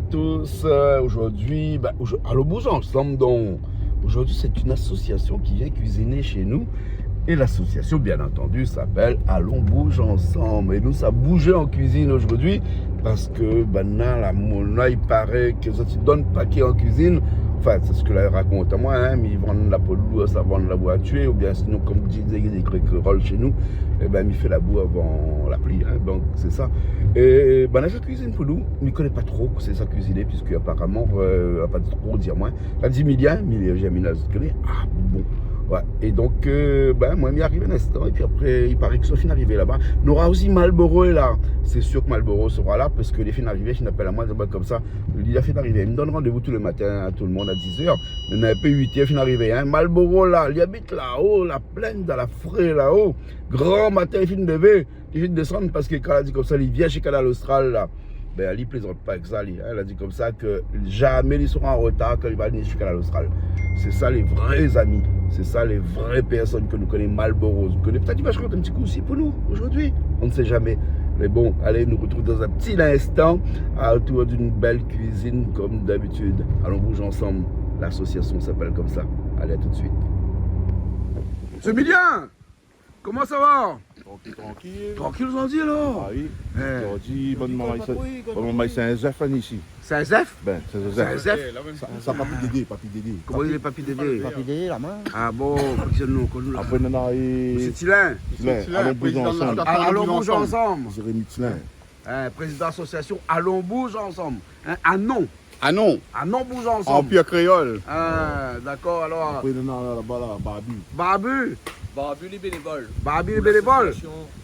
à tous. Aujourd'hui, allons bouger ensemble. Donc, aujourd'hui, c'est une association qui vient cuisiner chez nous. Et l'association, bien entendu, s'appelle Allons bouge ensemble. Et nous, ça bougeait en cuisine aujourd'hui parce que maintenant, la mona, il paraît que ça te donne paquet en cuisine. Enfin, c'est ce que là raconte à moi, hein, mais ils vendent la peau ça vend la boue à tuer, ou bien sinon, comme je disais, il y a des croquerolles chez nous, et ben, il fait la boue avant la pluie, hein, donc c'est ça. Et ben, là, je cuisine pour nous, mais il ne connaît pas trop c'est ça cuisiner, puisque apparemment, pas trop dire moins, il a dit milliers, j'ai mis là, je connais, ah bon. Ouais. Et donc, moi, il arrive un instant, et puis après, il paraît que Sophie est arrivée là-bas. Il aura aussi Malboro est là. C'est sûr que Malboro sera là, parce que les filles d'arrivée, je n'appelle à moi, comme ça. Il a fait d'arriver. Il me donne rendez-vous tous les matins à tout le monde à 10h. Il n'a pas 8h, fin d'arrivée. Hein. Malboro là, il habite là-haut, la plaine, dans la forêt là-haut. Grand matin, il finit de lever, il finit de descendre, parce que quand elle a dit comme ça, il vient chez Canal Austral là. Ben, elle ne plaisante pas avec ça. Elle a dit comme ça que jamais ils seront en retard quand il va venir chez Canal Austral. C'est ça les vrais amis. C'est ça les vraies personnes que nous connaissons. Malboro. Peut-être qu'il va jouer un petit coup aussi pour nous aujourd'hui. On ne sait jamais. Mais bon, allez, nous retrouvons dans un petit instant autour d'une belle cuisine comme d'habitude. Allons bouger ensemble. L'association s'appelle comme ça. Allez, à tout de suite. C'est Emilien! Comment ça va? Tranquille. Tranquille aujourd'hui alors? Ah oui. Aujourd'hui, bonne maman, c'est un zef ici. C'est un zef? Ben, c'est un C'est un zef. zef? Ça, papi Dédé. Comment il est Papi Dédé? Papi Dédé, la main. Ah bon, c'est nous, nous là. Après, on a C'est Tilin. Allons bouger ensemble. Allons bouger ensemble. Jérémy Tilin. Président d'association Allons bouge ensemble. Ah non. Ah non, Ah non bouge en ensemble. pire créole. Ah d'accord alors. Après, on a là-bas, là, Babu. Babu. Babu les bénévoles. Babu les bénévoles.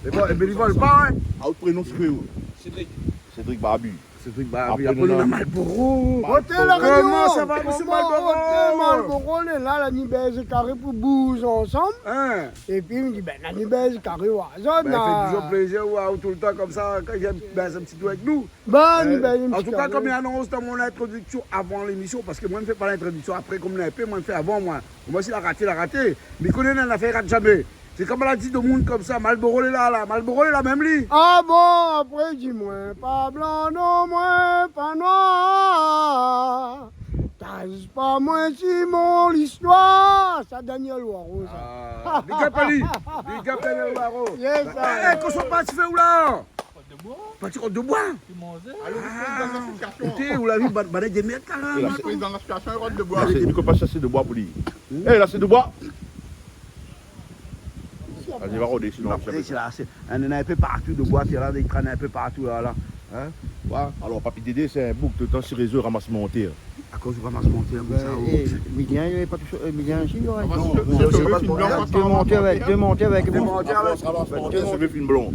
Les bénévoles pas hein. Ah, autre prénom, c'est où? Cédric. Cédric Babu. C'est truc Babu. Après, Après on a nous, Malboro. Ôtez la réunion. Comment ça va monsieur Malboro? Malboro, on est là, la Nibèze carré pour bouger ensemble. Hein? Et puis il me dit, ben la Nibèze carré au hasard. Ben, fait toujours plaisir ou tout le temps comme ça quand il vient un petit peu avec nous. Ben, Nibèze, En tout cas, comme il annonce dans mon introduction avant l'émission, parce que moi, je ne fais pas l'introduction après, comme je l'ai moi, je fais avant moi. Moi, s'il a raté. Mais connaît une affaire, il rate jamais. C'est comme elle a dit de monde comme ça, Malboro est là. Malboro est là, même lui. Ah bon, après dis-moi, pas blanc, non, moi, pas noir. T'as pas moins Simon, l'histoire. Ça, Daniel Waro, ça. Big up Ali. Big up Daniel Waro. Yes, ça. Qu'on soit pas, tu fais où là? Parti de bois. Allô, président de l'association. Écoutez, vous l'avez vu, bané des mètres carrément. Le président de l'association est de bois. Il ne peut pas chasser de bois pour lui. Eh, là, c'est de bois. Allez, va rôder, sinon. On en a un peu partout de bois, là, il traîne un peu partout là. Hein? Ouais. Alors, Papi Dédé, c'est un bouc de temps sur réseau ramassement en terre. À cause du ramassement monter comme ça. Mylien, il n'y avait pas tout ça. Mylien, ici, il y aurait. Deux montées avec. Je veux film blanc.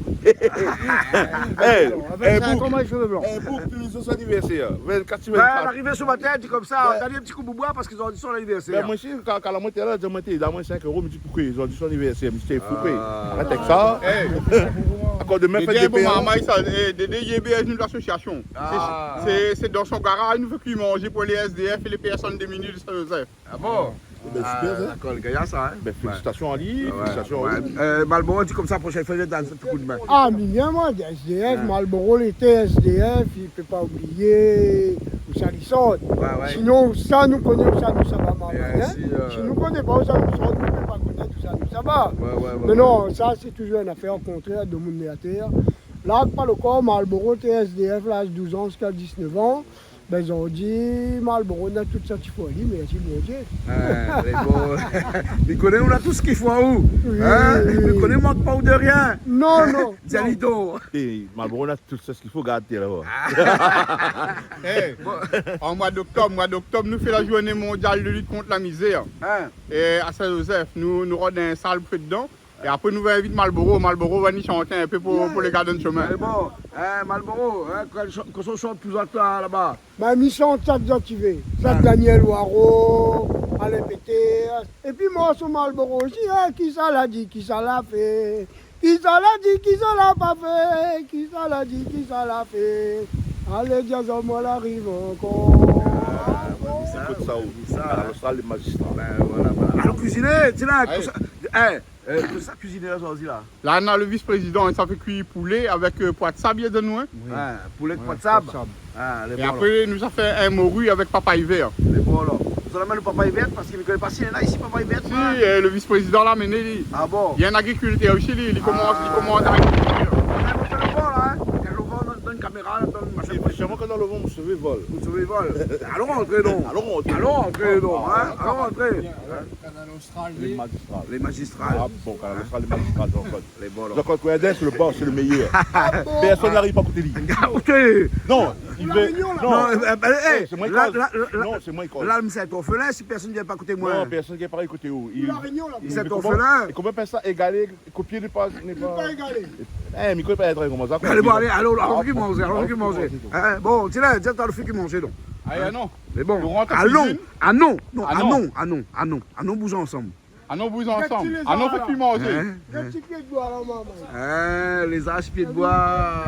Comment les cheveux blancs? Un bouc pour son anniversaire. 24 Ouais, l'arrivée ce matin, dit comme ça, on a dit un petit coup de bois parce qu'ils ont dit son anniversaire. Moi aussi, quand la montée là, j'ai monté, j'ai moins 5 €, mais tu pourquoi ils ont dit son anniversaire, mais c'était fou. Arrête avec ça. Encore demain, faites des Dédé, payants. Dédé, il est de l'association. C'est dans son garage, il nous fait cuire manger pour les SDF et les personnes démunies de Saint-Joseph. Ah bon? Ben, super, ça. D'accord, le gars, il y a ça, hein? Ben, félicitations à lui, félicitations à lui. Malboro, dit comme ça, prochaine fois, je vais dans ce coup de main. Ah, Mylien, moi, des SDF, Malboro, les TSDF, il ne peut pas oublier où ça lui sort. Sinon, ça nous connaît, où ça nous ça va mal. Si nous ne connaissons pas où ça nous sort, nous ne pouvons pas connaître où ça nous ça va. Mais non, ça, c'est toujours une affaire contraire de monde à terre. Là, pas le corps, Malboro, TSDF, l'âge 12 ans jusqu'à 19 ans. Ben, ils ont dit, Malboro, on a tout ça qu'il faut aller, mais il bon Dieu. Mais connaît, on a tout ce qu'il faut où? Hein? Mais connaît, manque pas ou de rien. Non, non. Dialito. Et Malboro, on a tout ce qu'il faut garder là-bas. En mois d'octobre, nous faisons la journée mondiale de lutte contre la misère. Et à Saint-Joseph, nous rendons un salle pour dedans. Et après, nous invitons Malboro. Malboro va nous chanter un peu pour les gardens de chemin. Mais bon, Malboro, quand on chante plus en temps là-bas. Ma mission, ça désactivé. Ça, Daniel Waro, Alain Péter. Et puis moi, sur Malboro aussi, hein, qui ça l'a dit, qui ça l'a fait. Qui ça l'a dit, qui ça l'a pas fait. Qui ça l'a dit, qui ça l'a fait. Allez, Diazon, moi, l'arrive encore. Écoute ça, on sera les magistrats. Alors, cuisiner, tu là, tout ça cuisiner aujourd'hui là. Là, on a le vice-président, il s'en fait cuire poulet avec poids de sable de nous. Poulet de poids de sable. Ah, les Et bons, là. après, il nous a fait un morue avec papa hiver. Les bons, là. Vous allez mettre le papa Yvette parce qu'il ne connaît pas si il y en a ici, papa Yvette. Si, le vice-président l'a mené, lui. Ah bon? Il y a un agriculteur aussi, lui. Il commence à agriculture. On fait le vol, hein? Quand le vol, dans une caméra, dans une machin. Spécialement quand dans le vent, vous savez, vol. Vous sauvez le vol. Allons rentrer, donc. Allons rentrer. Allons rentrer, donc. Hein? Allons rentrer. Les magistrats. Les magistrats. Ah bon, quand on sera les magistrats, donc. Les bons, là. Donc, quand Coedes, le boss, c'est le meilleur. Personne n'arrive pas à côté de lui. Ok. Non, il veut. Non, c'est moi qui là, cause. là, Non, c'est moi qui cause. là, c'est orphelin si personne ne vient pas côté moi. Non, personne qui est pareil côté où. La Réunion, là. Il s'est comment- orphelin. Et comment faire ça égaler, copier n'est pas. Il n'est pas égalé. Eh, mais quoi, pas être comme ça. Allez, bon, allez, allons qui manger, allons qui manger. Hein, bon, tiens, t'as le fait qui manger, donc. Ah, non. Mais bon, Nous rentrons en allons, cuisine. allons, non, Ah non. allons bouger ensemble. Ah non, vous ensemble. Qu'est-ce que tu Ah non, les as, faites plus là manger. Hein? Un petit pied de bois, là, maman. Hein, les arrache-pieds de bois.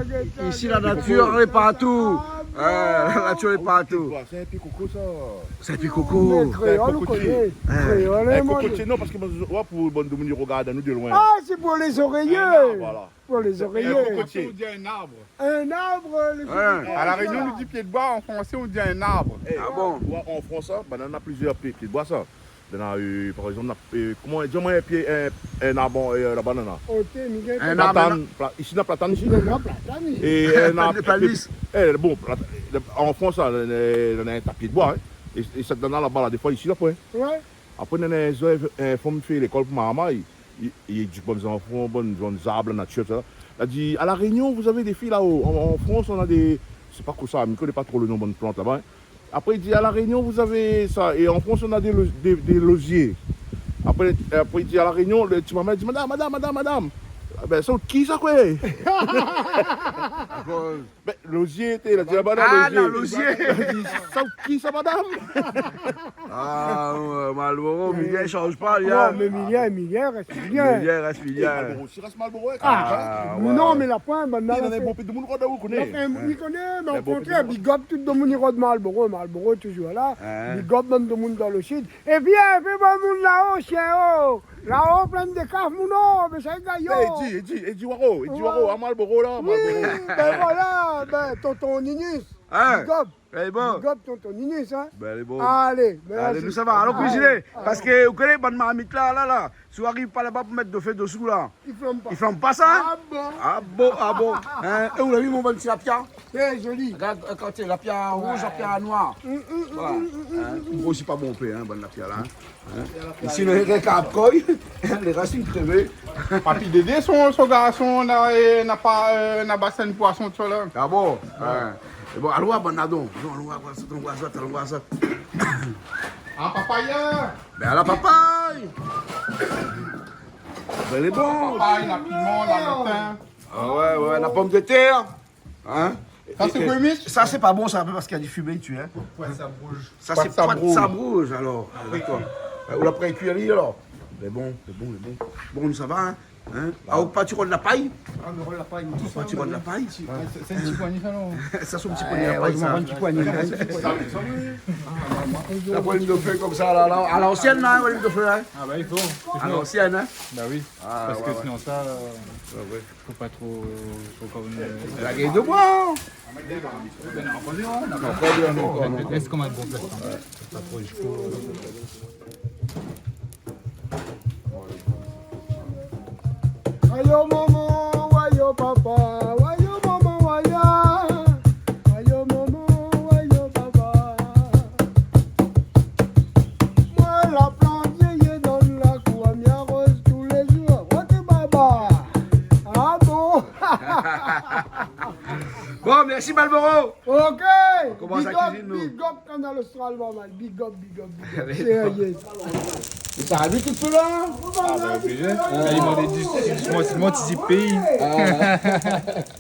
Guetta, Ici, la nature, elle est partout. La nature est partout. C'est un petit coco, ça. C'est un petit coco. Mais créole, on connaît. Créole, Un on cocotier, mange. non, parce que moi, pour bon Dominique, regarde nous de loin. Ah, c'est pour les oreillers. Voilà. Pour les Un oreillers. cocotier, on dit un arbre. Un arbre, les Ouais. À la Réunion, on dit pied de bois. En français, on dit un arbre. Ah bon? En France, ça, ben, on a plusieurs pieds de bois, ça. On a, par exemple, comment dire, un pied, un arbre, la banane. Ôté, Miguel. Un arbre. Platane, ici, on a platane ici. Le grand platane. Et un arbre. Pas lisse. Bon, en France, on a un tapis de bois. Hein. Et ça donne là-bas, là, des fois, ici, là, après. Ouais. Après, on a un femme fait l'école pour ma maman. Il dit bonnes enfants, bonnes arbres, nature, ça. Il a dit, à La Réunion, vous avez des filles là-haut. En France, on a des. C'est pas quoi ça, je ne connais pas trop le nom de bonnes plantes là-bas. Hein. Après, il dit, à La Réunion, vous avez ça. Et en France, on a des losiers. Après, il dit, à La Réunion, le petit maman dit, madame. Ah ben, ça, qui ça, quoi? Ben, l'osier, il a dit, Ah, la losier. Il a dit, ça, qui ça, madame? Ah, Malboro, Miguel ne change pas, Non, là. mais Miguel reste Miguel. Miguel reste Miguel. Malboro, si reste Malboro, Ah, ouais. non, mais la pointe, il maintenant, en a un bon peu de monde, vous connaissez. il connaît, mais au Mais bon, contraire, big up tout le monde de Marlboro. Marlboro est toujours là. Hein. Big up même tout le monde dans le sud. Et bien, fais pas le monde là-haut, chien. Oh. Là-haut, plein de caves, mon nom, mais c'est un gaillot. Il dit Waro, à Malboro, là. Oui, ben voilà, ben, tonton Ninis. Hein? Big up. Elle est bon. Big up, tonton Ninis, hein. Ben, elle est bonne. Allez, Allez, nous ça va. Allons cuisiner. Parce que vous connaissez, bonne marmite là. Si vous n'arrivez pas là-bas pour mettre de feu dessous là, Il flamme pas. ils flamment pas ça? Ah bon. Ah bon. Hein? Et vous l'avez vu mon bon petit lapia? C'est joli. Regarde, quand il y a lapia rouge, lapia noir. Voilà. Hein? Il faut aussi pas bon paix, hein, bonne lapia là. Hein? Ici, le capcoy, les racines crevées. Papi Dédé, son garçon n'a pas bassin de poisson de cela. Ah bon? Hein? Et bon, allons voir, bon nadon. Allons voir ça. Ah, papaya. Ben, à la papaye. Ben, elle est bon. Papaye, la piment, la matin. Ah ouais, la pomme de terre. Hein? Ça, c'est quoi, Mich? Ça, c'est pas bon, ça, parce qu'il y a du fumé dessus. Hein? Ouais, ça bouge. Ça, Pois c'est de pas de Sabrouge. Sabrouge, alors. D'accord. Ou la pré-cuillerie, alors. Mais bon. Bon, ça va, hein? Ah, ou pas, tu roules de la paille? Ah, on la paille. Pas, tu roules de la paille? C'est un petit poignet, ça, non? Ça, c'est un petit poignet de paille, ça. Un petit poignet. La poigne de feu comme ça, là, à l'ancienne, là, la poigne de feu, hein? Ah bah il faut. À l'ancienne, hein? Bah oui. Ah, Parce que ouais, sinon ça, ouais. faut pas trop comme. La gueule de bois! Laisse comme un bon plat. Pas trop chaud. Wayo maman, wayo papa, wayo maman, waya. Wayo maman, wayo papa. Moi la plante vieille dans la cour, elle m'arrose tous les jours. Ok baba. Ah bon? Bon, merci Malboro! Ok. commence Big à up, cuisiner, nous. big up Canal Austral, maman. Big up. Allez, Sérieux. Ça a vu tout cela? Ah bah obligé. Là ils m'ont dit moi tu dis pays.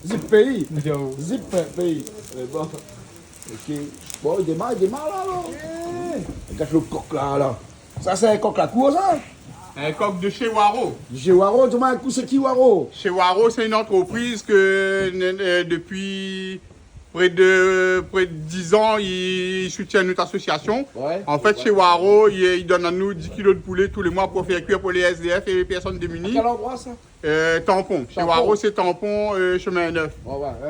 Zip pays! Yo. Zip pays! Bon. Ok. Bon, il démarre là, alors. Regarde le coq là. Ça, c'est un coq la cour, ça? Un coq de chez Waro. Chez Waro, tu m'as un coup, c'est qui Waro? Chez Waro, c'est une entreprise que depuis près de 10 ans, il soutient notre association. Ouais. En fait, chez Waro, il donne à nous 10 kilos de poulet tous les mois pour faire cuire pour les SDF et les personnes démunies. Quel endroit ça? Tampon. Chez Waro, c'est Tampon, chemin neuf.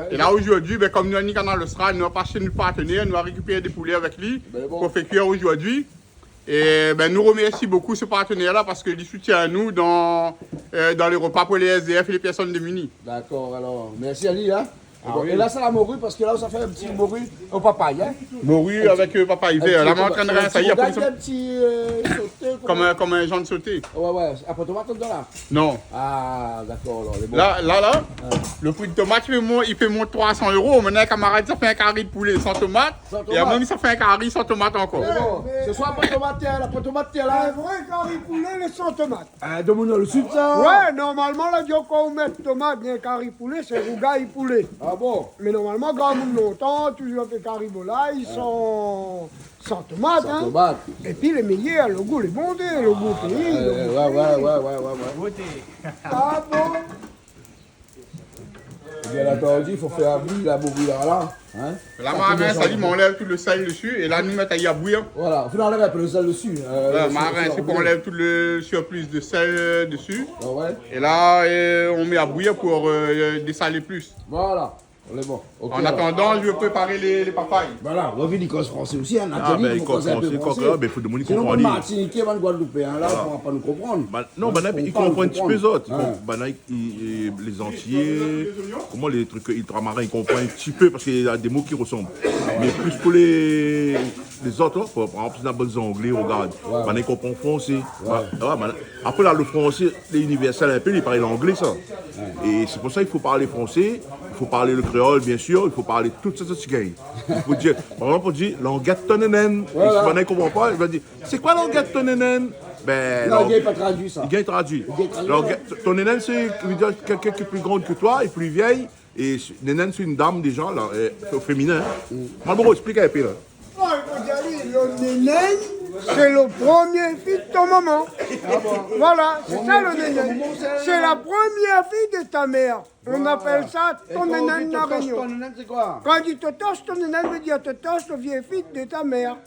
Et là, aujourd'hui, comme nous avons Canal Austral, nous avons pas chez nos partenaires, nous avons récupéré des poulets avec lui pour faire cuire aujourd'hui. Et nous remercions beaucoup ce partenaire-là parce qu'il soutient nous dans les repas pour les SDF et les personnes démunies. D'accord, alors, merci Ali. Hein? Et là, c'est la morue parce que là, ça fait un petit morue au papaye. Hein? Morue avec papa hiver. Là, on entraînerait ça. Il y a un petit sauté. comme un genre de sauté. Ouais. Après, tomate dedans là? Non. Ah, d'accord. Bon. Là, le prix de tomate, il fait monter 300 €. Maintenant, camarade, ça fait un carré de poulet sans tomate. Et même, ça fait un carré sans tomate encore. Bon. Ce soir, après tomate, là. Un vrai carré poulet, le sans tomate. De mon le sud, ça? Ouais, normalement, là, quand on met tomate dans un carré poulet, c'est rougaille poulet. Ah bon? Mais normalement, quand on longtemps, toujours fait caribola, ils sont sans tomate. Sans tomate. Et puis les meilleurs, le goût, les bondés, le goût pays. Ouais. Ah bon? Bien entendu, il faut faire abri la morue là. Hein? Là, marin, ça dit, on enlève tout le sel dessus. Et là, nous mettons à bouillir. Voilà, il faut enlever un peu le sel dessus. Marin, c'est qu'on enlève tout le surplus de sel dessus. Ah ouais. Et là, on met à bouillir pour dessaler plus. Voilà, on est bon. Okay, en attendant, je vais préparer les papayes. Voilà, on veut dire qu'on se français aussi. Hein, il faut demander sinon, comprendre. on Martinique, on Guadeloupéen, là, on ne pourra pas nous comprendre. Non, ils comprennent un petit peu autres. Les Antillais, comment les trucs ultramarins, ils comprennent un petit peu parce qu'il y a des mots qui ressemblent. Mais plus pour les autres, par exemple, si on a besoin d'anglais, regarde, ils comprennent français. Après, là, le français, c'est universel un peu, ils parlent l'anglais, ça. Et c'est pour ça qu'il faut parler français, il faut parler le créole, bien sûr, il faut parler toutes ces autres choses. Il faut dire, par exemple, on dit languette tonnénen. Et si on ne comprend pas, il va dire, c'est quoi languette tonnénen? Non, il n'y a pas traduit ça. Il y a traduit. Tonnénen, c'est quelqu'un qui est plus grande que toi et plus vieille. Et nénen, c'est une dame déjà, là, au féminin. Malboro, explique un peu là. Oh, le nénen, c'est le premier fils de ton maman. Voilà, c'est ça le nénen. C'est la première fille de ta mère. On appelle ça ton nénen de la Réunion. Ton nénen, c'est quoi? Quand il dit totoche, ton nénen veut dire totoche, le vieux fils de ta mère.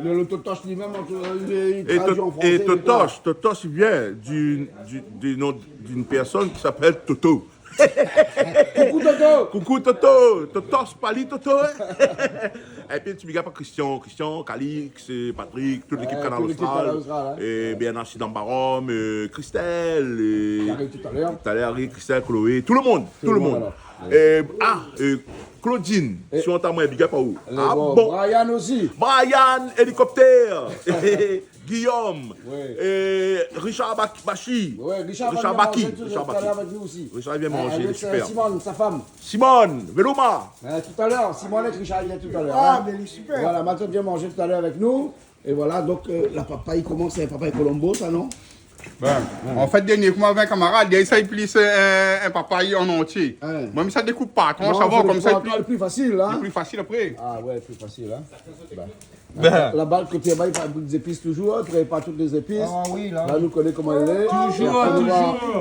Le totoche lui-même, il traduit en français. Et totoche, il vient du nom d'une personne qui s'appelle Toto. Coucou Toto! Coucou Toto! Toto, Spali Toto! Et puis tu me pas Christian, Calix, Patrick, toute l'équipe Canal Austral. Et bien Archie Dambarom, Christelle. Qui arrive tout à l'heure. Christelle, Chloé, tout le monde. Claudine, si on t'a moins big up à où? Brian aussi. Brian, hélicoptère. Guillaume, Richard Bachi, Richard Baki. Richard vient manger, il est super. Simone, sa femme. Simone, Veloma. Tout à l'heure, Simone et Richard vient tout à l'heure. Ah, mais il est super. Voilà, maintenant vient manger tout à l'heure avec nous. Et voilà, donc la papaye commence, c'est un papaye Colombo, ça non? En fait, dernièrement, avec un camarade, ça il plisse un papaye en entier. Même ça découpe pas, ça va comme ça. C'est plus facile, hein? C'est plus facile après. Ah ouais, plus facile, hein? La balle côté bas, il n'y a pas des épices toujours, il n'y a pas toutes les épices. Ah oui, là. Là, nous connaissons comment elle est. Toujours.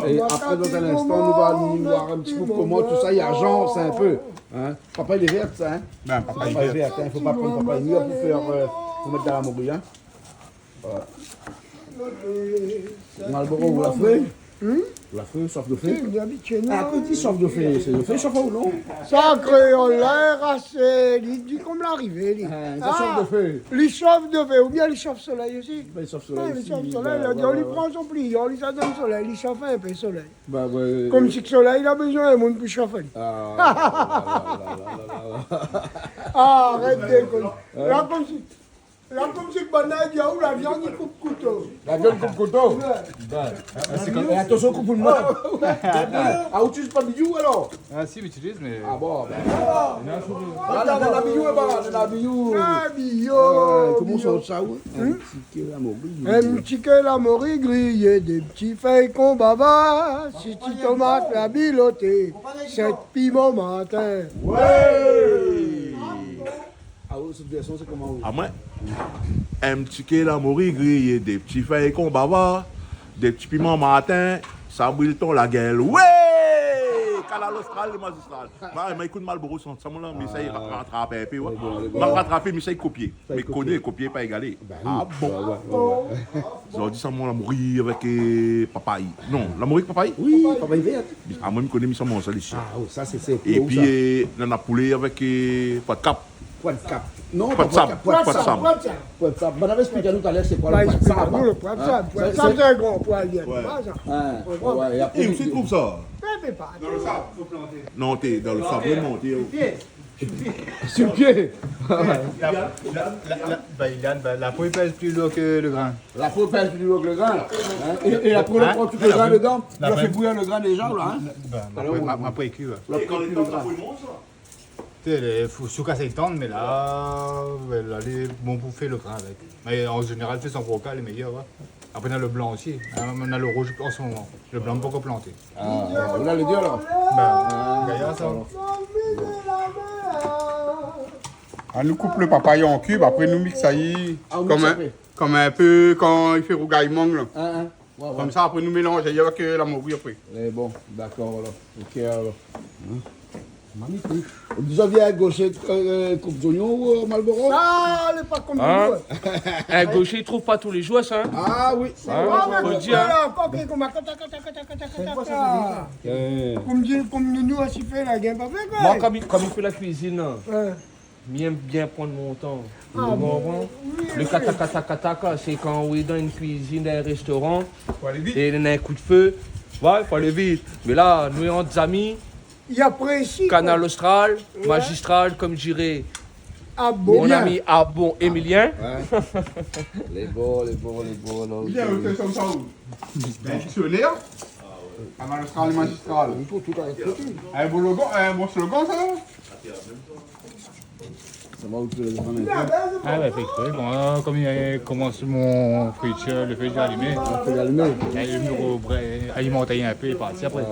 Et après, dans un instant, nous allons voir un petit peu comment tout ça, il y a genre, c'est un peu. Hein? Papa, il est vert, ça, hein? Papa, il est vert, il ne faut pas prendre papa mûr pour mettre dans la morue, hein? Voilà. Malboro, vous la faites? Vous la faites, chauffe de feu? Ah, quand il dit chauffe de feu, c'est de feu, chauffe ou non? Sacré, on l'air assez. Il dit comme l'arrivée. Ça chauffe de feu. Il chauffe de feu, ou bien il chauffe soleil aussi. Il chauffe soleil. Il chauffe soleil, on lui prend son pli, on lui donne le soleil, il chauffe un peu le soleil. Ouais. Comme si le soleil il a besoin d'un monde pour chauffer. Arrête de déconner. Là, comme si le banane dit où la viande il coupe couteau. La viande coupe couteau? Et attention, coupe le moi. Ah, où tu pas billou alors? Ah si, j'utilise, mais... Ah bon, la billou est bas, la billou. Ah, billot. Comment ça ça où? Un petit que la morue grillée, des petits feuilles qu'on bava, si tu tomates la biloté, 7 piments matin. Ouais! Ah oui, cette version, c'est comment? À moi, un petit que la morue grillée, des petits feuilles qu'on bava, des petits piments matin, ça brûle ton la gueule. Ouais! canal austral, le magistral. Mais écoute Malboro, ça m'a mais ça il rattrape un peu. M'a rattrapé, mais ça il copier. Mais connaît, copier pas égalé. Ah bon. J'ai dit ça moi la mourir avec papaye. Non, la mourir avec papaye? Oui, papaye verte. Ah moi je connais mais ça moi ça ici. Ah, ça c'est. Et puis on a poulet avec pas de cap. Quoi de cap? Non, pas de sable. Pas de sable. Quoi de sable? On avait expliqué tout à l'heure c'est quoi le quoi de sable. Le poids de sable. Le poids de sable, c'est un grand poids. Ouais, et après. Et où tu trouves ça? Dans le sable, faut planter. Non, t'es dans le sable, monté. Sur le pied. La peau pèse plus lourd que le grain. La peau pèse plus lourd que le grain. Et la peau prend tout le grain dedans. Tu as fait bouillir le grain déjà là. Ma peau est cuite. La Il faut sous casser le temps, mais là, elle est bon pour faire le grain avec. Mais en général, fait son brocal est meilleur. Ouais. Après, on a le blanc aussi. On a le rouge en ce moment. Le blanc, pas encore planté. Ah, on a le dieu alors. Gaillard, ça. On nous coupe le papaye en cube, après nous mixe ça comme un peu quand il fait rougaillement. Comme ça, après nous mélangeons avec la morue après. Eh bon, d'accord alors. Ok alors. Magnifique. Vous aviez un gaucher coupe d'oignon ou Malboro? Ah, elle n'est pas comme nous. Un gaucher, il trouve pas tous les jours ça. Ah oui. Faut le dire. Comme nous, on s'y fait la game. Moi, comme il fait la cuisine, bien prendre mon temps. Le kata, c'est quand on est dans une cuisine d'un restaurant et il y a un coup de feu. Ouais, il faut aller vite. Mais là, nous sommes des amis. Il apprécie. Canal austral, magistral, comme je dirais. Mon ami Arbon Emilien. Les beaux. Il y a un comme ça où? Un dictionnaire. Canal austral et magistral. Un bon slogan ça? Ça va où tu le prends? Ah ouais, fait exprès. Bon, comme il commence mon friture, le feu j'ai allumé. On peut l'allumer. Il me alimenter un peu et partir après.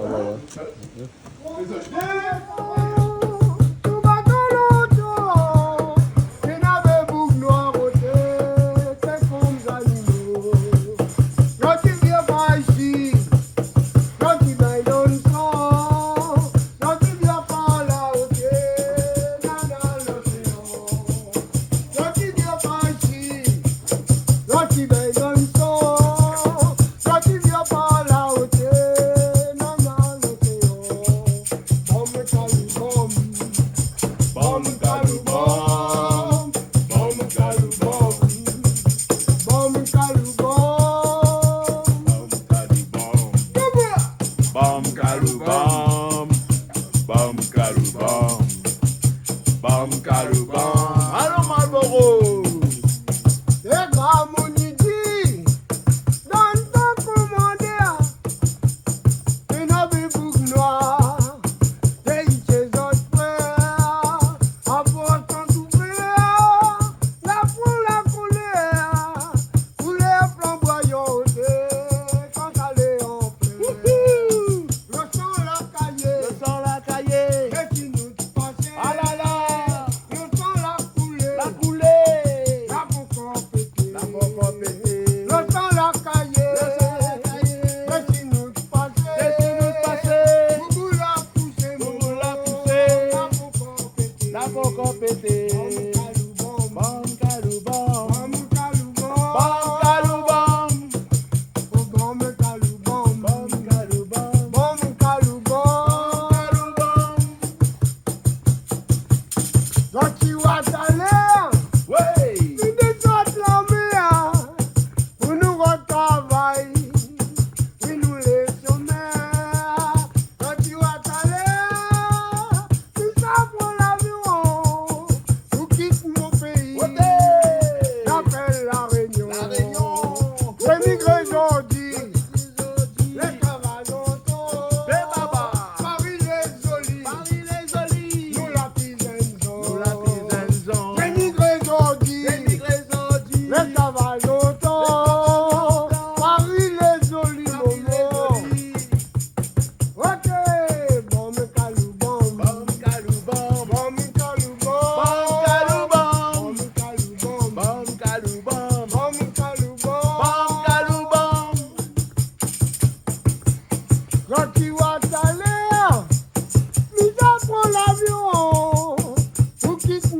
Allô Malboro.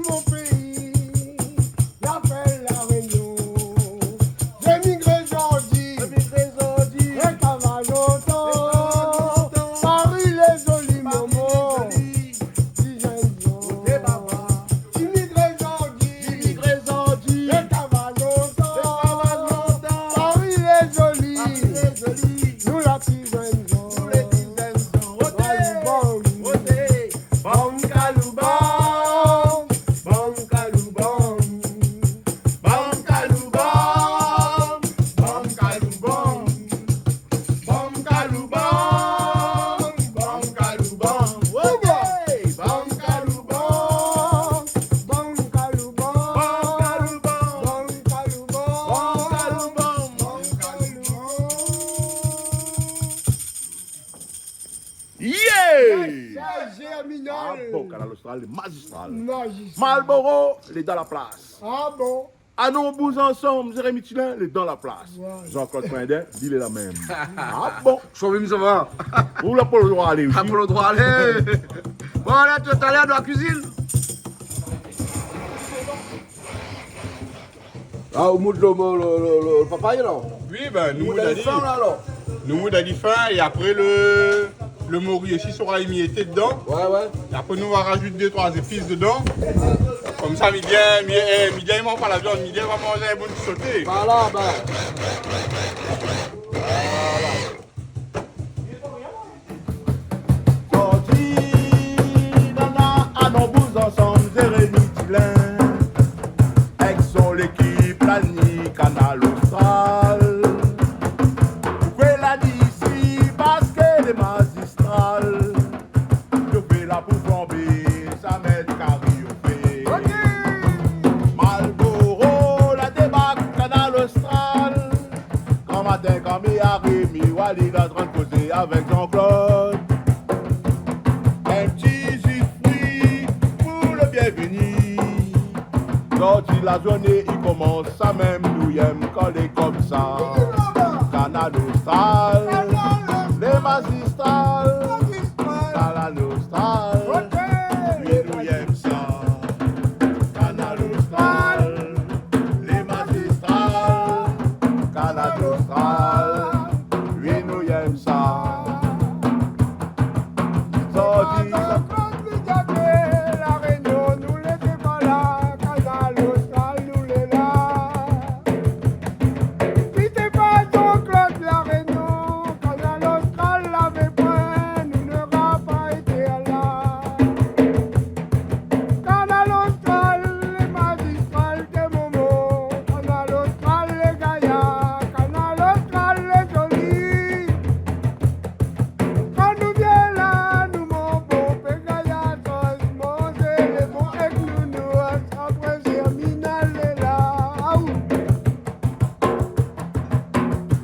mon pays, j'appelle la Réunion. J'ai migré Jordi, et Cavaloto, Paris les jolis moments, si j'aime bien. Immigré Jordi, et Cavaloto, Paris les jolis, nous la petite jeune gens. Ah bon, Canal Austral, les magistrales. Magistral. Marlboro, les dans la place. Ah bon? À nous bouge ensemble, Jérémy Tilin, les dans la place. Ouais. Jean-Claude Coindin, il est la même. Ah bon? Chauve, ça va. Vous n'avez pas le droit d'aller aussi. Pas le droit d'aller. Bon, là, tu es allé dans la cuisine. Ah, au bout de le papaye, là. Oui, ben, nous, Au bout de la faim, là, alors. nous, on a dit faim, et après, le morue aussi sera émietté dedans. Ouais, ouais. Et après, nous, on va rajouter 2-3 épices dedans. Comme ça, midi, il mange pas la viande, midi, il va manger un bon petit sauté. Voilà, ben. Sorti, nana, à nos bouts ensemble, Jérémy Tilin. Exxon, l'équipe, la nuit, Canal Austral. Pourquoi l'a dit ici, parce que les magistrales, je fais la pour flamber, ça m'aide cariopé. Marlboro, la débarque, Canal Austral. Quand matin, quand il arrive, Walid a 30 causer avec Jean-Claude. Un petit jus de fruits pour le bienvenu. Sorti la journée, il commence ça même, nous aime coller comme ça. Canal Austral, les magistrales. Canal Austral, lui nous aime ça. Canal Austral, les magistrales. Canal Austral, lui nous aime ça. Sorti La Réunion, nous l'étions pas là. Canal Austral, nous l'est là. Si t'es pas Jean-Claude La Réunion, Canal Austral l'avait point, nous n'aura pas été là. Canal Austral, les magistrales des moments. Canal Austral, les gaillards. Canal Austral, les jolis. Quand nous viens là, nous mon beau pégaillat, manger les bons avec nous, après Germinal est là. Ah oui.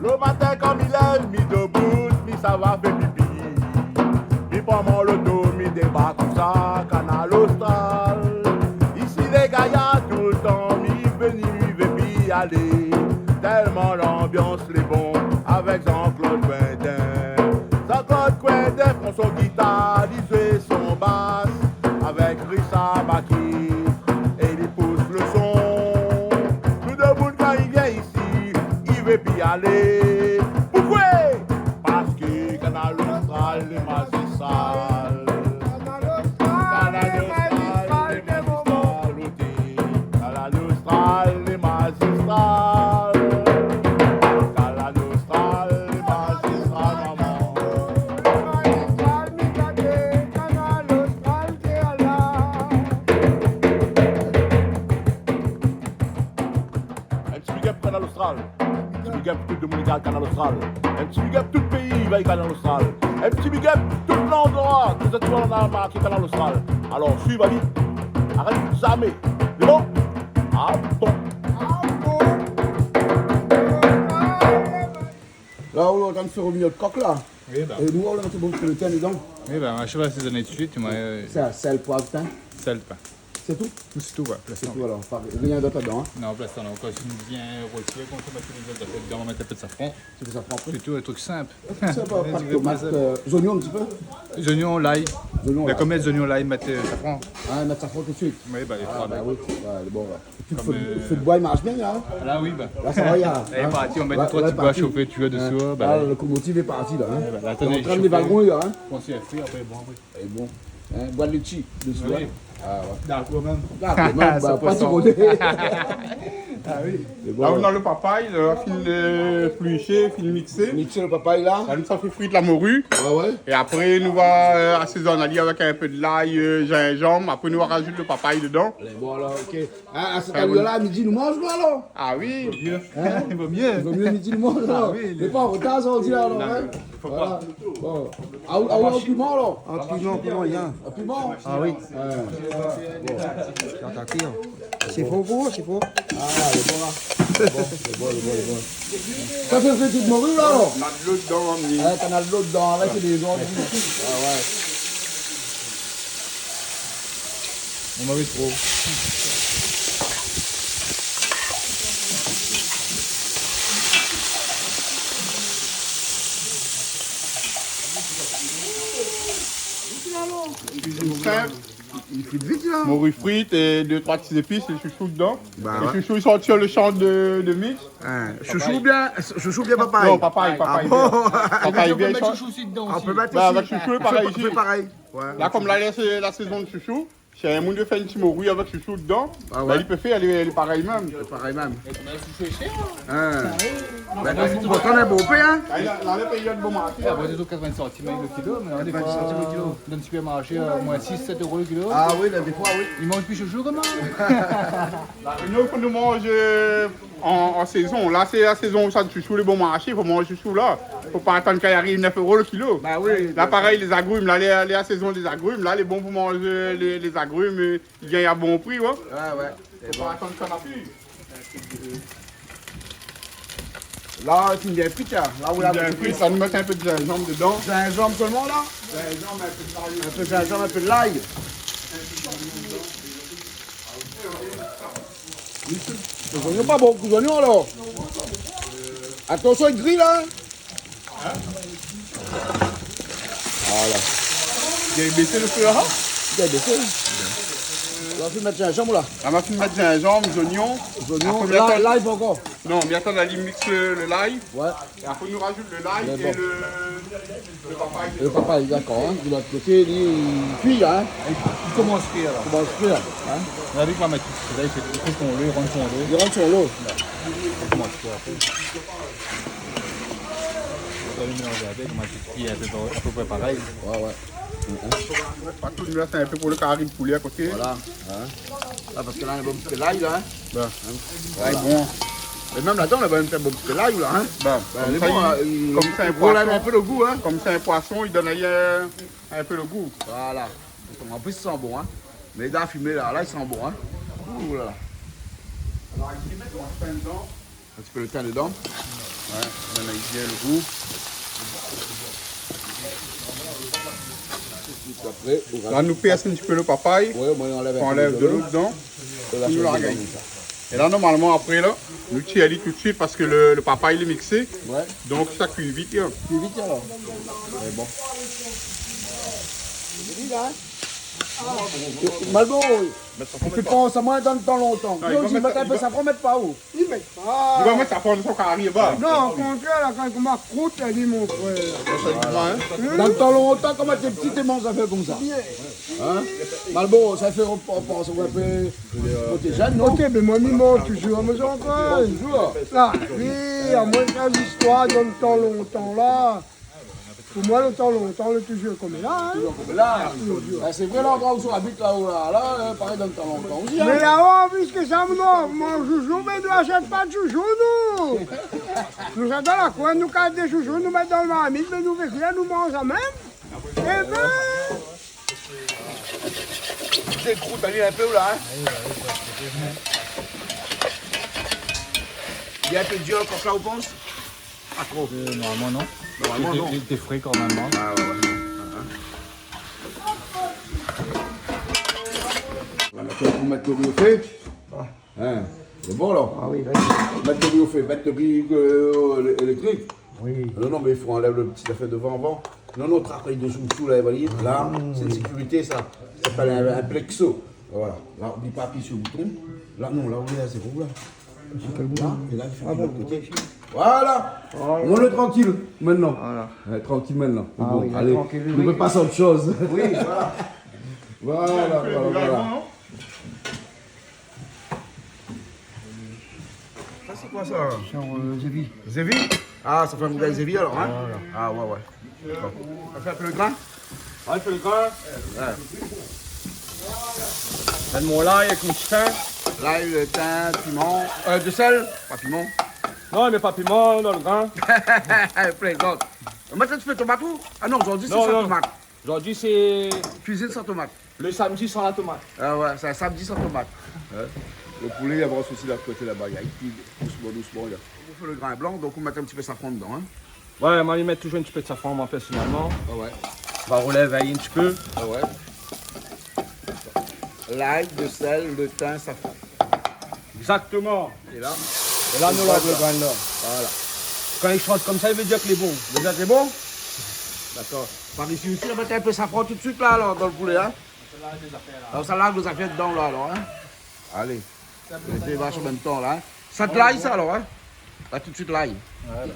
le matin comme il est, mi debout, mi ça va faire pipi. Mi prend mon loto, mi débat comme ça, Canal Austral. Ici les gaillards tout le temps, mi venu, mi veut aller. Tellement l'ambiance les bons, avec Jean-Claude Coindin. Jean-Claude Coindin prend son guitare, il joue son basse, avec Richard Baki, et il pousse le son. Tout debout quand il vient ici, il veut plus aller. Pourquoi? Parce que Canal Austral, les magistrales. Canal Austral, les magistrales des moments. Canal Austral, les magistrales. Canal Austral, les magistrales, maman. Magistral, mi gâté, Canal Austral, t'es à là. Un petit big up Canal Austral. Un petit big up tout le monde qui a Canal Austral. Un petit big up tout le pays va y Canal Austral. Un petit big up tout l'endroit que vous êtes toujours dans la marque Canal Austral. Alors suivez vite. Arrête jamais. C'est bon? Ah bon. Ah bon. Là, on va faire revenir le coq, là. Oui, bah. Et nous, on va faire le thym dedans. Oui, bah, je sais pas si vous en avez de suite, moi. C'est à sel, poivre, thym. Sel, pas. C'est tout? C'est tout, ouais. C'est tout alors, rien d'autre là-dedans. Hein. Non, place ça, non. Quand c'est bien rôti, quand on met tous les autres dedans, on va mettre un peu de safran. C'est que ça prend après. C'est tout, un truc simple. C'est pas de tomates, oignons un petit peu. Les oignons, l'ail. Mais comme les oignons, l'ail, mettre safran. Ah, mettre ça fort tout de suite. Oui, bah, les Ah, trois. bah oui, bon. Le feu de bois, il marche bien là. Hein. Là, oui, bah. Là, ça va, il y a. Elle est partie, on met 2-3 petits bois chauffés, tu vois, dessus. Là, le locomotive est parti là. Hein. Là, On est en train de les wagons là. Hein. On s'y a fait, après, bon, après. Et bon. Hein, bois de litchi dessus. Oui. Hein. Ah ouais. D'accord, même. D'accord, même, bah, pas tout côté. Ah oui. Là, on a le papaye, le fil épluché, fil mixé. Mixer le papaye là. Là, nous, ça fait frire de la morue. Ouais, ouais. Et après, nous va assaisonner avec un peu de l'ail, gingembre. Après, nous va rajouter le papaye dedans. Bon alors, ok. Hein, à cette allure-là, à midi, nous mangeons alors. Ah oui. Hein? Il vaut mieux. Il vaut mieux midi, nous mangeons alors. oui, Mais pas en retard, ça, on dit là alors. Hein? Voilà. Bon. Ah, au piment alors. Un piment, il y a. Un piment. Ah oui. C'est faux, c'est faux. Ah, le bon là. Le bon. Ça fait une petite morue là alors. On a de l'eau dedans, on Hein, t'en as de l'eau dedans, là c'est des autres. Ah ouais. On m'avait trop. cuisine simple. Il fait vite là. Morue frite et 2-3 petites épices, les chouchous dedans. Bah, les chouchous, ils sont sur le champ de mix. hein. Chouchou bien papaye. Non, papaye bien. Papaye bien. On peut mettre Bah, aussi. avec chouchou, pareil On ici. fait pareil. Ouais. Là, comme là, c'est la saison de chouchou, si un monde fait une petite morue avec chouchou dedans, Ah ouais. bah, il peut faire, elle est pareille même. Pareil même. Hein. Ben, pourtant, on est beau pain, hein. Là, le pays de bon marché. Après, c'est 80 centimes le kilo, mais on des 80 fois, centimes le kilo. dans le supermarché, moins 6-7 euros le kilo. Ah oui, là, des fois, oui. Ils mangent plus chouchou comment? Nous, quand nous mangeons en saison, là, c'est la saison où ça de chouchou, les bons marchés, il faut manger chouchou là. Il ne faut pas attendre qu'il arrive 9 euros le kilo. Bah oui. Là, pareil, les agrumes, là, la saison des agrumes, là, les bons pour manger les agrumes, ils gagnent à bon prix, ouais. Ouais. Il faut pas attendre que ça n'appuie. Là, tu me dis frites, là. Là où la Bien pris, ça nous met un peu de gingembre dedans. gingembre seulement, là. Gingembre, Un peu de gingembre, un peu de l'ail. Les oignons, pas beaucoup d'oignons, alors. Attention, il grille, là. Voilà. Il a baissé le feu là. Il a baissé. On va faire mettre gingembre, là. On va mettre gingembre, les oignons. Les oignons, Après, bientôt- l'ail, pas encore. Non, bientôt, on mixe le l'ail. Ouais. Et après, on nous rajoute le l'ail Mais et bon. le papaye. Le papa, d'accord, hein. De l'autre côté, il cuit, hein. Il commence à cuire alors. Comment se fait, là, hein. On a vu que ma matrice, là, il fait son lot, il rentre son lot. Il rentre sur l'eau. Il commence à cuire après. On va le mélanger avec, ma petite fille, elle fait à peu près pareil. Ouais. Pas tout, là, c'est un peu pour le carré de poulet à côté. Voilà. Hein. Là, parce que là, on a bon petit l'ail, là. Hein. Ben, l'ail bon. Et même là-dedans, on a un bon petit l'ail, là. Hein. Ben, Il est comme ça, bon, il- comme c'est un relève un poisson. peu le goût, hein. Comme c'est un poisson, il donne un peu le goût. Voilà. Donc, en plus, il sent bon, hein. Mais il a fumé, là, il sent bon, hein. Ouh là là. Alors, ici, on va faire dedans. Un petit peu le thym dedans. Ouais, on a bien le goût. Juste après, on Là, nous perce un petit peu le papaye. Ouais, moi, on enlève un On peu enlève de l'eau dedans. Et là, nous je la le regagne. donne, ça. Et là, normalement, après, là, nous tirons tout de suite parce que le papaye, il est mixé. Ouais. Donc, ça cuit vite. Hein. Plus vite, alors. Ouais, bon. C'est dit, là, hein. Malbon, il fait pas ça moins dans le temps longtemps. il Non, va si mettre- mettre un peu, ça promet pas où. Ils mettent pas. Il va mettre sa forme de son carré bas. Non, au contraire, là, quand ma croûte, elle dit mon frère. Dans le temps longtemps, comme t'es petit, t'es ça fait comme ça. Hein? Malbon, ça fait repas, ça va faire. T'es jeune, non? Ok, mais moi, il monte toujours à mes enfants. Bonjour. Là, oui, à moins que les histoires dans le temps longtemps, là. Pour moi, le temps longtemps, le toujours comme là. Hein. Là, c'est vrai, là, quand on habite là-haut, là, pareil dans le temps longtemps aussi. Mais Hein? là-haut, puisque ça, non, mon joujou, mais nous n'achètons pas de joujou, nous. Nous sommes dans la coin, nous cassons des joujous, nous mettons dans le marmite, mais nous faisons rien, nous mangeons même. Eh ben, C'est le croûte, t'as un peu là, hein? Il y a un peu de dur comme ça, on pense? Pas trop. Normalement, non. Normalement, non. Il était frais quand même. Hein. Ah ouais. On va mettre Tu vas mettre le riz au fait. Hein, c'est bon là. Ah oui, là, Mettre le riz au fait, mettre le riz électrique. oui. Non, mais il faut enlever le petit affaire devant avant. Non, travail dessous, là, vous voyez. Là, c'est une sécurité, ça. Ça s'appelle un plexo. Voilà. Là, on dit pas appuyer sur le bouton. Là, non, là, on est là, c'est vous, là. Là, et là, il faut de l'autre côté. Voilà. On est tranquille maintenant. Voilà. Tranquille maintenant. Ah Bon, oui, allez, tranquille, on ne oui. peut pas autre chose. Oui, Voilà. Voilà. Ça, c'est quoi ça? sur Zévi. Zévi? Ah, ça fait un modèle Zévi alors, hein? Ah, ouais. Bon. On fait un peu le grain? On fait le grain. Donne-moi l'ail avec mon petit pain. L'ail, le thym, piment. De sel? Pas piment. Non, mais pas piment dans le grain. Plaisante. Maintenant, tu fais tomate ou? Ah non, aujourd'hui, c'est Non, sans non. tomate. Aujourd'hui, c'est Cuisine sans tomate. le samedi sans la tomate. Ah ouais, c'est un samedi sans tomate. Le poulet, il y a brosse aussi de la côté là-bas. Il y a doucement, là. On fait le grain blanc, donc on met un petit peu de safran dedans, hein. Ouais, moi, je mets toujours un petit peu de safran, moi, personnellement. Ah ouais. On va rouler veiller un petit peu. Ah ouais. L'ail, le sel, le thym, safran. Exactement. Et là, Et là, nous lave le grain là. voilà. Quand il chante comme ça, il veut dire qu'il est bon. Déjà, c'est bon? D'accord. Par ici aussi, on va mettre un peu de safran tout de suite là, alors, dans le poulet, hein. Alors, ça lave les affaires dedans, là, alors, hein. Allez. Mettez les vaches en même temps, là. Hein. Ça te l'ail, ça, alors, hein. Là, tout de suite, l'ail. Voilà.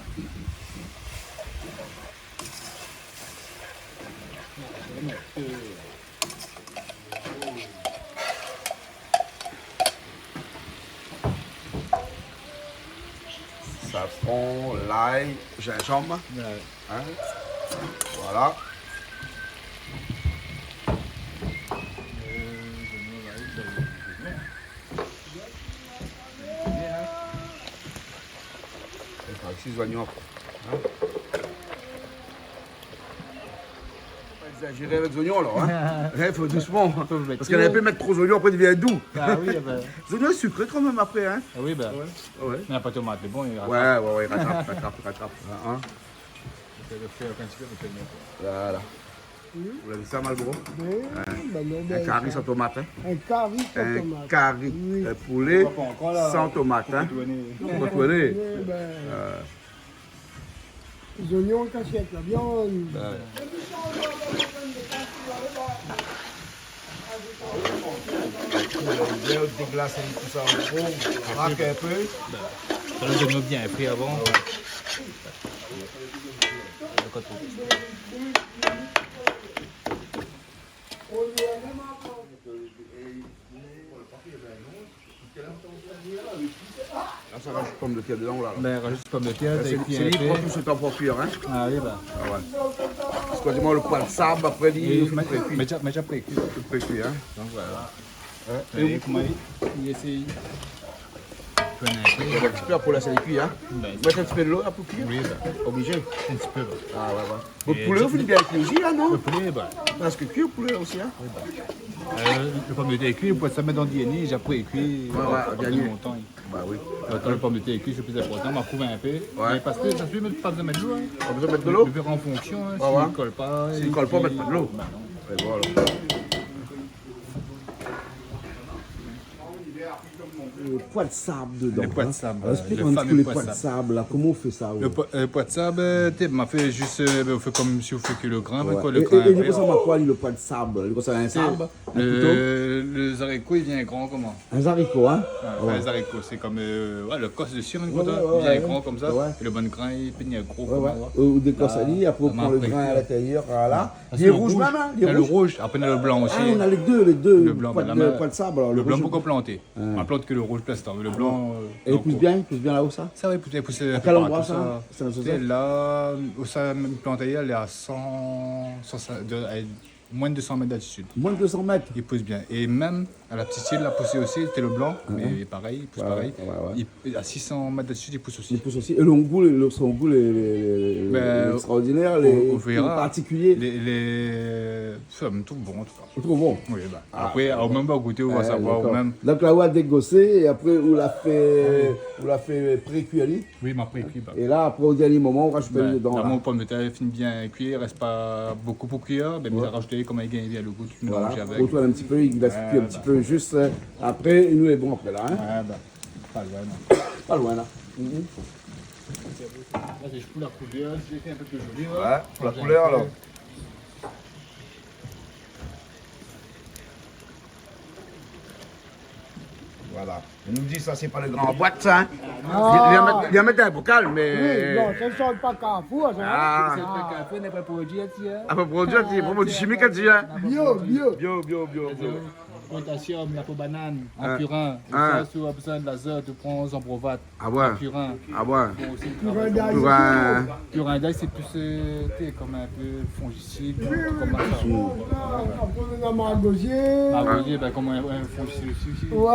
Safran, l'ail, gingembre. Hein. Voilà. Ici, les oignons. Hein. Pas exagérer avec les oignons alors. Hein. Il faut doucement. Parce qu'il y en a un peu mettre trop d'oignons, après il devient doux. Ah oui, ben. Les oignons sucrés quand même après. Hein. Ah oui, ben. Ouais. Il n'y a pas de tomate, mais bon, il Ouais, rattrape. Hein. Voilà. Vous l'avez ça, Malboro? Un curry sans tomate. Hein. Un curry sans Un tomate. curry. Oui. Un poulet sans tomate. Hein. Vous comprenez? Oui, les oignons cachés avec la viande. Bien déglacer tout ça en gros. Raque un peu. Ça le donne bien pris avant. Là, ça rajoute pomme de terre dedans, là. Ben, rajoute pomme de terre, C'est libre, tout ce temps pour cuire, hein. Ah oui, ben. Ah ouais. Excusez-moi, le poil de sable, après, il faut précuire. Mais déjà précuit. Tout précuire, hein. Donc voilà. Et comment il essaye. un petit peu pour laisser les cuire, hein. Mettre un petit peu de l'eau là pour cuire. Oui, ben. Obligé. Un petit peu, ben. Ah ouais. Le poulet, vous voulez bien cuire aussi, là, non? Le poulet, ben. Parce que cuire le poulet aussi, hein. Le pomme de terre est cuit, on peut ça mettre dans le DNA, j'ai après cuit. bien mieux. Longtemps. Bah oui. Quand le pomme de terre est cuit, c'est plus important, on va couver un peu. Mais parce que ça se peut pas besoin de mettre de l'eau. Hein. Pas besoin de mettre de l'eau? Le verre en fonction, hein, Ouais, ouais. s'il ne colle pas. S'il ne colle pas, mettre pas de l'eau. Ben non. Et voilà. Le poids de sable dedans. Les pois de sable. Alors, explique-moi Le un petit peu fameux les pois pois de de sable. sable, là. Comment on fait ça? Le pois de sable, tu m'as fait juste, on fait comme si on fait que le grain, Ouais. quoi, Et le grain. il ressemble à quoi, lui, le pois de sable? Il ressemble à un sable, un couteau? Le haricot, il vient grand comment? Un haricot, hein? Enfin, les haricots, c'est comme le cosse de cire, Ouais, il vient ouais. grand comme ça. Ouais. Et le bon grain, il peigne gros Ouais, comme ouais. ça. Ou des corsaliers, après on Ah, prend le après, grain à l'intérieur, voilà. Ah, Il est rouge même, hein? Il y a le rouge, après on a le blanc aussi. Ah, on a les deux, Le blanc, pois ben, de, là, pois de sable. Alors, Le blanc, rouge- pourquoi planter? On plante que le rouge plastant, mais le blanc. Et il pousse bien là-haut, ça? Ça va pousser. À quel endroit, ça? C'est dans ce Tu sais, sens? là, où ça plante ailleurs, elle est à 100, moins de 200 mètres d'altitude. Moins de 200 mètres. Il pousse bien. Et même à la petite île, il a poussé aussi, c'était le blanc, mais pareil, il pousse Ouais, pareil. ouais. À 600 mètres d'altitude, il pousse aussi. Il pousse aussi. Et le goût, son goût, les Ben, extraordinaires, on les verra. particuliers. Ça me trouve bon, en tout cas. C'est trop bon. Oui, bah. Après, au même pas goûter, on va savoir, d'accord. ou même. Donc là, on a dégossé et après, on l'a fait pré-cuire. Oui, mais après, cuit, bah. Et là, après, au dernier moment, on rajoute Ben, dedans. là, Là. mon pomme de terre finit bien cuit, il reste pas beaucoup pour cuire, mais il a rajouté comme il gagne bien le goût, tu Voilà. mélanges avec. Retourne un petit peu, il laisse cuire un petit peu juste après, nous est bon après là. Hein? Ouais, bah, pas loin, non. Pas loin là. Là, c'est juste pour la couleur, j'ai fait un peu plus joli. Ouais, pour la couleur alors. Voilà. Il nous dit ça, c'est pas le grand boîte, ça. Hein? Il vient mettre un bocal, mais. Oui, non, ça ne sort pas Carrefour, ça. Ah, café n'est pas produit, ah, pour produire, c'est pour produire chimique, elle dit. Hein? Bio. Bio. Potassium, la peau banane, en Ah. purin. Ah. Ça, si tu as besoin de l'azote, tu prends en brovat. Ah ouais. En purin. Ah ouais. Bon, aussi, Purin d'ail. Pour un. purin d'ail, c'est plus comme un peu fongicide, Oui, comme ça. on est dans Margosier. Margosier, ben, comme un fongicide aussi. Ouais,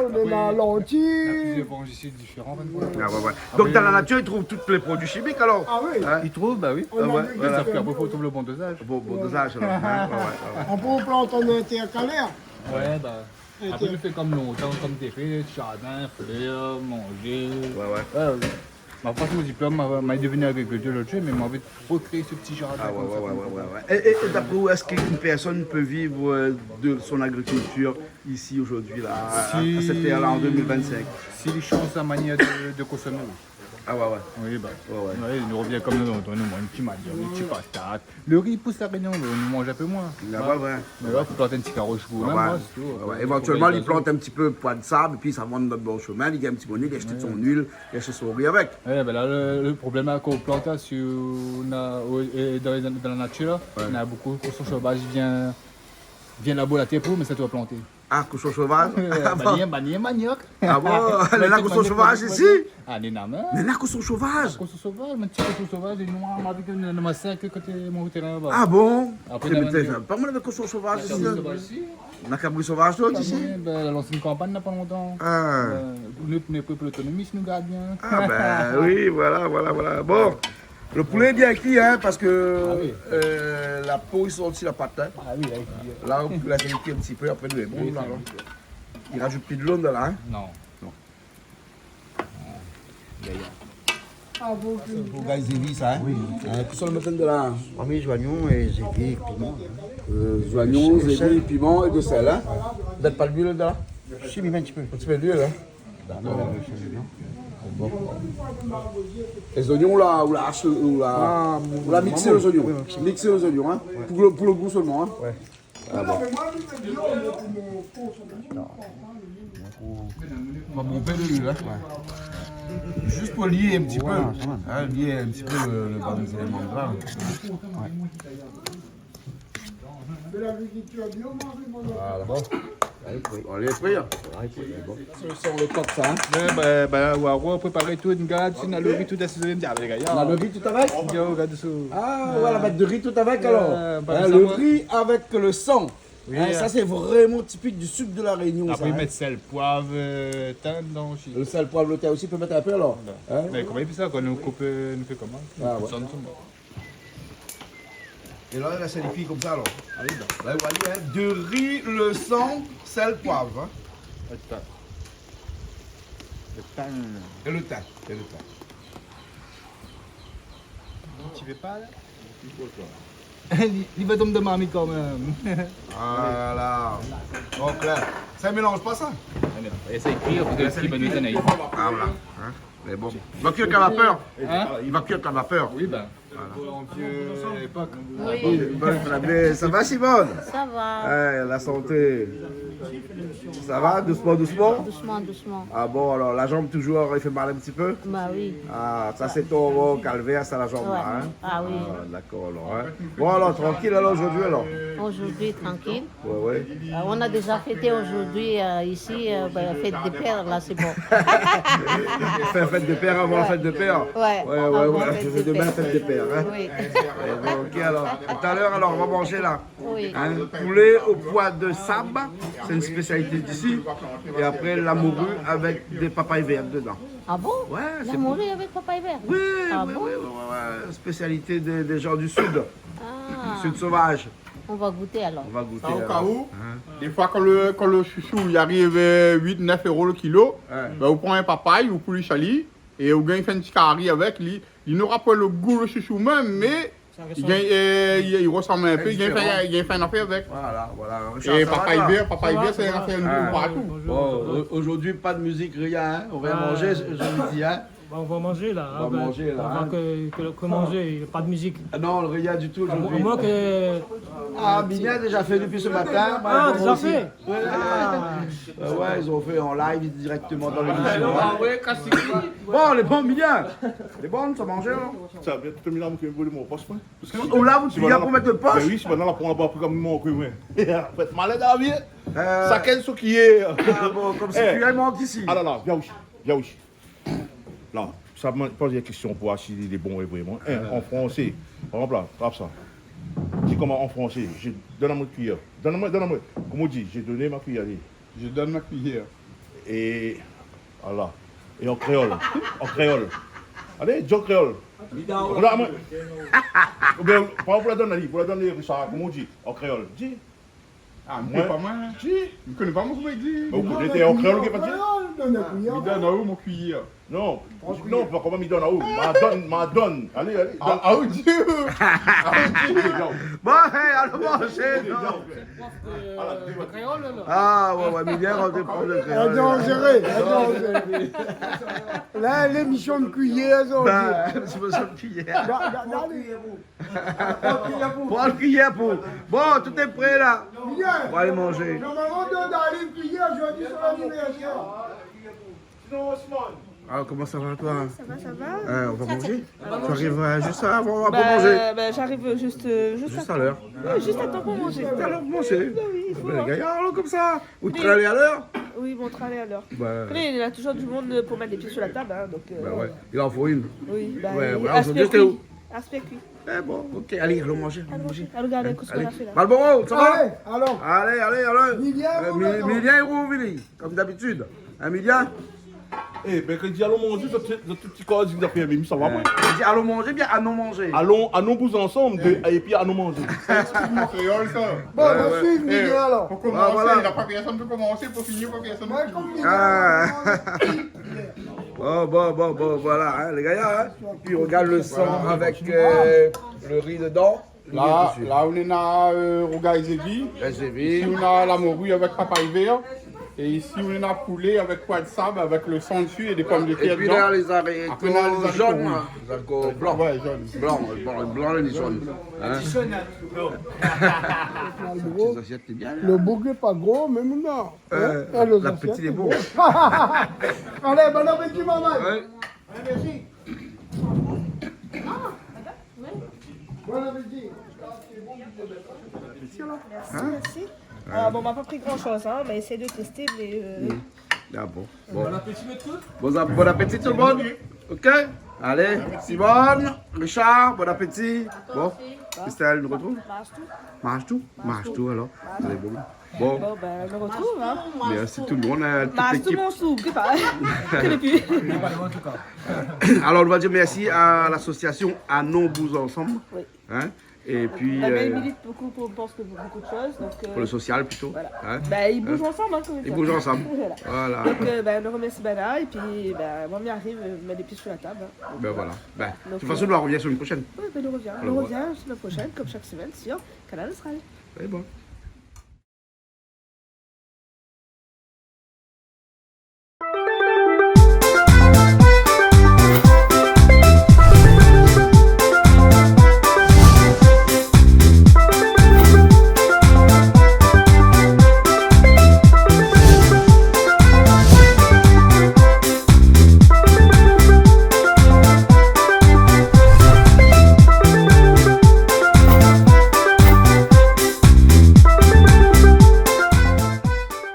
on est dans Il y a Lentille. plusieurs fongicides différents. Ah ouais. Donc dans la nature, ils trouvent tous les produits chimiques alors. Ah oui. Hein? Ils trouvent, bah oui. On a ouais, vu que voilà. Sauf qu'après, il faut trouver le bon dosage. Bon dosage alors. Hein? Ouais. on peut planter en intercalaire. Ouais, bah. Après, tu fais comme longtemps, comme t'es fait, jardin, fleurs, manger. Ouais. Ma franchement, mon diplôme m'a devenu agriculteur l'autre jour, mais m'a envie de recréer ce petit jardin. Ah comme ça. ouais. Et d'après vous, est-ce qu'une personne peut vivre de son agriculture ici aujourd'hui, là, à cette ère-là, en 2025? S'il change sa manière de consommer, oui. Ah ouais. Oui, bah. Ouais. Ouais, il nous revient comme nous mange une petite matière, une petite patate. Le riz pousse à Réunion, mais on nous mange un peu moins. Ah ouais. Mais là, il faut planter un petit carreau chevaux. Ouais. Ouais. Éventuellement, il plante un petit peu poids de sable, et puis ça va dans notre bon chemin, il gagne un petit bonnet, il achète son huile, il achète son riz avec. Ouais, ben là, le problème là, qu'on plante là, dans la nature, on a beaucoup de cochons sauvages qui viennent là-bas la terre pour, mais ça doit planter. Ah, cochon sauvage? Banier manioc. Ah bon? Les là, cochon sauvage ici? Ah, les names. Les là, cochon sauvage? Cochon sauvage, un petit cochon sauvage, il est noir avec une masse que côté mon terrain là-bas. Ah bon? Après, C'est il y a peut-être pas mal avec cochon sauvage ici. ici. On a cabri sauvage d'autres ici? Ben, la lancée une campagne il n'y a pas longtemps. Ah. Nous tenons pour l'autonomie, si nous garde bien. Ah ben oui, voilà. Bon, le poulet est bien cuit, hein, parce que la peau, ils sont aussi la patate. Hein. Ah oui, là, Là, on l'a cuit un petit peu, après nous est bon. Là, il rajoute plus de l'eau là, hein. non. Ah bon, Pour gars, ils évitent ça. Hein? Oui. Tout ça le matin de là. Oui, joignons et zégué, piment. Oignons, zégué, piment et de sel, hein. Vous n'êtes pas l'huile de là? Je suis mis un petit peu. Un petit peu d'huile, hein. D'accord. Les oignons là, ou la mixer les oignons. Mixer les oignons, hein. Pour le goût seulement, hein. Ouais. Ah bon. On va monter l'huile, hein. Juste pour lier un petit peu. Hein, lier un petit peu le bas des éléments de gras. Voilà. Bon. On les pris. C'est sur le top, ça. Hein. On prépare tout, une garde, on a le riz tout assaisonné. On a le riz tout avec? Regarde ça. Ah, on va la mettre de riz tout avec alors. Bah, Le riz avec le sang. Oui, Hein, ça, c'est vraiment typique du sud de la Réunion. Après, ça, hein. mettre sel, poivre, thym dedans aussi. Le sel, poivre, le thym aussi, peut mettre un peu alors. Hein? Mais comment il fait ça quand nous coupe, nous fait comment? Ah, ouais. Ça, nous sommes- Et là, c'est les filles comme ça alors. Allez, là, vous voyez, hein, de riz, le sang, sel, poivre. Hein. Attends. Le thym. Et le thym. Et le thym. Tu veux pas là? Il va tomber de mamie quand même. Voilà. Donc là, ça ne mélange pas ça. Essaye de cuire pour que le va nous tenir. Ah voilà. Hein? Mais bon. Il va cuire qu'à vapeur. Hein? Il va cuire qu'à vapeur. Oui, ben. En vieux époque. Ça va, Simone? Ça va, Ouais, la santé. Ça va, doucement, doucement? doucement. Ah bon, alors la jambe toujours, il fait mal un petit peu? Bah oui. Ah, ça c'est ton calvaire, c'est la jambe là, hein? Ah oui. Ah, d'accord alors, hein? Bon alors, tranquille alors aujourd'hui alors? Aujourd'hui, tranquille. Ouais. On a déjà fêté aujourd'hui ici, fête des pères, là c'est bon. Fête de père avant la fête de père? Ouais, Ouais. avant fête Je de fais demain père. fête de père, hein? Oui. Eh bon, ok alors. Tout à l'heure alors, on va manger là. Oui. Hein, poulet au pois de sable, c'est une spécialité d'ici. Et après la morue avec des papayes vertes dedans. Ah bon? Ouais, La c'est morue avec papaye vert? Oui, Ah oui, bon? ouais. Spécialité des gens du sud, Ah, sud sauvage. on va goûter alors. On va goûter. Ça, au cas alors. où, des fois quand le chouchou il arrive 8-9 € le kilo, Ouais. ben, vous prenez un papaye ou pour le chali et vous gagnez un petit carré avec lui. Il n'aura pas le goût le chouchou même, mais Il ressemble un peu, il vient faire une affaire avec. Voilà. Et Papa Hubert, c'est une affaire nouveau partout. Bon, aujourd'hui, pas de musique, rien. Hein. On va manger, je me dis. Hein. On va manger là. On va manger là. Avant que manger, pas de musique. Non, rien du tout Au aujourd'hui. moins que. Ah, Mignon a déjà fait depuis ce matin. Ah, déjà fait. Ouais, ils ont fait en live directement dans l'émission. Bon, les bons Mignon. Les bons, ça mangeait, non? Ça vient tout mis là, je vais mon poste. Oh là, tu viens pour mettre le poche? Oui, c'est maintenant là pour un peu comme mon coup. Faites malade à la vie. Ça qu'elle ce qui est. Ah bon, comme si tu es manque ici. Ah là, viens aussi. Là, ça me pose des questions pour voir si il est bon et vraiment. En français, par exemple là, tape ça. Dis comment en français, donne-moi ma cuillère. Donne-moi. Comment on dit, j'ai donné ma cuillère. Je donne ma cuillère. Et voilà. Et en créole. Allez, dis en créole. Voilà, moi. Ou bien, par exemple, pour la donner, Richard, comment on dit, en créole. Dis. Ah, moi, pas moi. Dis. Je ne connais pas mon comment il dit. Vous connaissez en créole, qu'est-ce que tu Il donne à où mon cuillère? Non, pas comment il donne à où. Ma donne. Allez. Ah, où Dieu. Bon, hey, allons manger. Ah, ouais, Mignon, on te prend le créole. Elle est dangereux. Là, l'émission de cuillère, ça. C'est pas ça le cuillère. Allez. Prends le cuillère pour. Bon, tout est prêt là. On va aller manger. Normalement, dans une cuillère, je dis sur l'anniversaire. Alors, comment ça va toi? Ça va. On va manger. Tu arrives juste avant, on va manger. J'arrive juste à l'heure. juste à temps pour manger. À l'heure pour manger. Oui, il faut. Les gars, comme ça. Ou tu aller à l'heure? Oui, mon train est à l'heure. Bah, Après, il y a toujours du monde pour mettre les pieds sur la table. Hein, donc, bah ouais, il en faut une. Oui, Ouais, oui. voilà, aujourd'hui, c'était où? Aspect cuit. Bon, ok, allez, allons manger. Allez, regardez ce qu'on a fait là. Malboro, ça va? Allez, alors. Allez. Mignon et Rouvili, comme d'habitude. Hein, Mignon? Eh, ben, quand il dit allons manger, ce petit corps dit d'affaires, mais ça va pas. Il dit allons manger, bien allons manger. Allons bouger ensemble et puis allons manger. Mon créole, ça. Bon, on va suivre Miguel alors. Pour commencer, voilà. il n'a pas personne pour commencer, pour finir, pas personne. Ouais, comme Miguel. Ah. Bon, voilà, hein, les gars. Hein. Puis on regarde le sang avec le riz dedans. Là, on est dans Roga Ezevi. Ici, on a la morue avec Papa Hubert. Et ici, on a poulet avec pois de sable, avec le sang dessus et des pommes de terre. Et puis là, les haricots jaunes, les haricots blancs. Ouais, jaune. Blanc et jaune. Hein? Les assiettes, t'es bien. Le bouc n'est pas gros, mais non. La petite est bon. Allez, bon appétit, maman. Ouais. Merci. Bon appétit. Merci. Bon, on m'a pas pris grand chose, hein, on va essayer de tester, mais. Ah bon. Bon appétit tout le monde. Ok? Allez, Simone, Richard, bon appétit. Bon, Christelle, nous retrouve? Mange tout alors. Allez, bon. Bon, ben, on me retrouve, hein. Merci tout le monde, toute Mange tout l'équipe. mon sou, que pas. Que depuis. Alors, on va dire merci à l'association Allons Bouger Ensemble. Oui. Hein? Et puis. Elle milite beaucoup pour beaucoup de choses. Donc, pour le social plutôt. Voilà. Hein? Ils bougent ensemble, hein, comme Ils bougent ensemble. Voilà. Voilà. Donc, on remercie Bana et puis moi, on y arrive, mettre les pieds sur la table. Hein. Ben voilà. Ben, de Donc, toute façon, nous reviendrons sur une prochaine. Oui, on revient. On revient la semaine prochaine, comme chaque semaine, sur Canal Austral. C'est bon.